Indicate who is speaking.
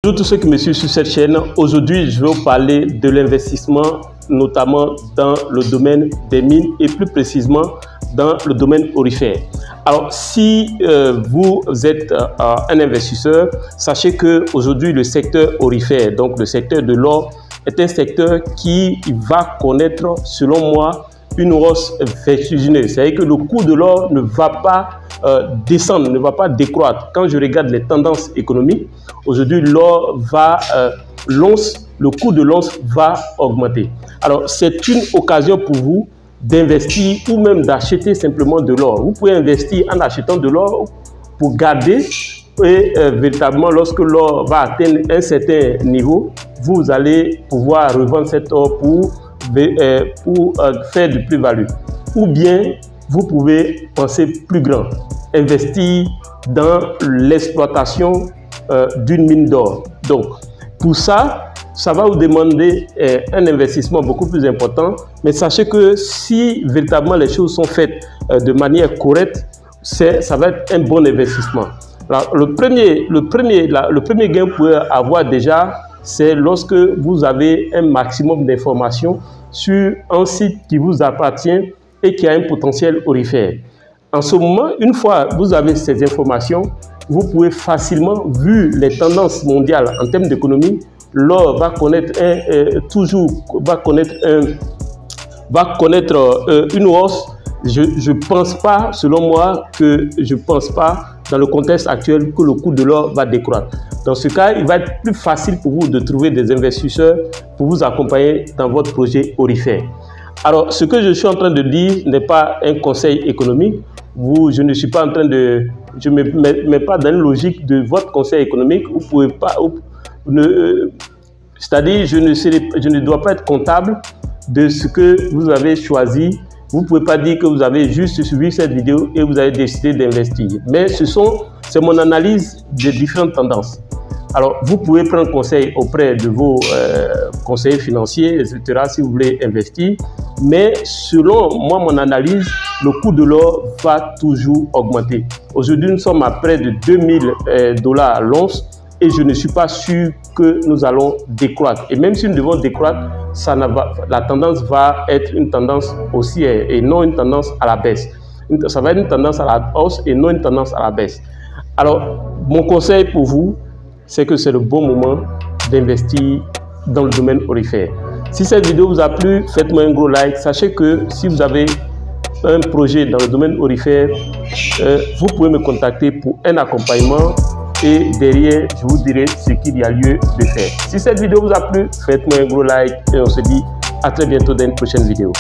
Speaker 1: Bonjour tous ceux qui me suivent sur cette chaîne. Aujourd'hui, je vais vous parler de l'investissement, notamment dans le domaine des mines et plus précisément dans le domaine aurifère. Alors, si vous êtes un investisseur, sachez que aujourd'hui le secteur aurifère, donc le secteur de l'or, est un secteur qui va connaître, selon moi, une hausse vertigineuse. C'est-à-dire que le coût de l'or ne va pas descendre, ne va pas décroître. Quand je regarde les tendances économiques, aujourd'hui l'or va, le coût de l'once va augmenter. Alors c'est une occasion pour vous d'investir ou même d'acheter simplement de l'or. Vous pouvez investir en achetant de l'or pour garder et véritablement lorsque l'or va atteindre un certain niveau, vous allez pouvoir revendre cet or pour faire du plus-value. Ou bien vous pouvez penser plus grand, investir dans l'exploitation d'une mine d'or. Donc pour ça, ça va vous demander un investissement beaucoup plus important, mais sachez que si véritablement les choses sont faites de manière correcte, ça va être un bon investissement. Alors, le premier gain que vous pouvez avoir déjà, c'est lorsque vous avez un maximum d'informations sur un site qui vous appartient et qui a un potentiel aurifère. En ce moment, une fois que vous avez ces informations, vous pouvez facilement, vu les tendances mondiales en termes d'économie, l'or va connaître une hausse. Je pense pas, selon moi, dans le contexte actuel, que le coût de l'or va décroître. Dans ce cas, il va être plus facile pour vous de trouver des investisseurs pour vous accompagner dans votre projet aurifère. Alors, ce que je suis en train de dire n'est pas un conseil économique. Je ne suis pas en train de... Je ne me mets pas dans une logique de votre conseil économique. Vous pouvez pas... C'est-à-dire, je ne dois pas être comptable de ce que vous avez choisi. Vous ne pouvez pas dire que vous avez juste suivi cette vidéo et vous avez décidé d'investir. Mais c'est mon analyse des différentes tendances. Alors, vous pouvez prendre conseil auprès de vos conseillers financiers, etc., si vous voulez investir. Mais selon moi, mon analyse, le coût de l'or va toujours augmenter. Aujourd'hui, nous sommes à près de 2000 $ l'once et je ne suis pas sûr que nous allons décroître. Et même si nous devons décroître, la tendance va être une tendance haussière et non une tendance à la baisse. Ça va être une tendance à la hausse et non une tendance à la baisse. Alors, mon conseil pour vous, c'est que c'est le bon moment d'investir dans le domaine aurifère. Si cette vidéo vous a plu, faites-moi un gros like. Sachez que si vous avez un projet dans le domaine aurifère, vous pouvez me contacter pour un accompagnement et derrière, je vous dirai ce qu'il y a lieu de faire. Si cette vidéo vous a plu, faites-moi un gros like et on se dit à très bientôt dans une prochaine vidéo.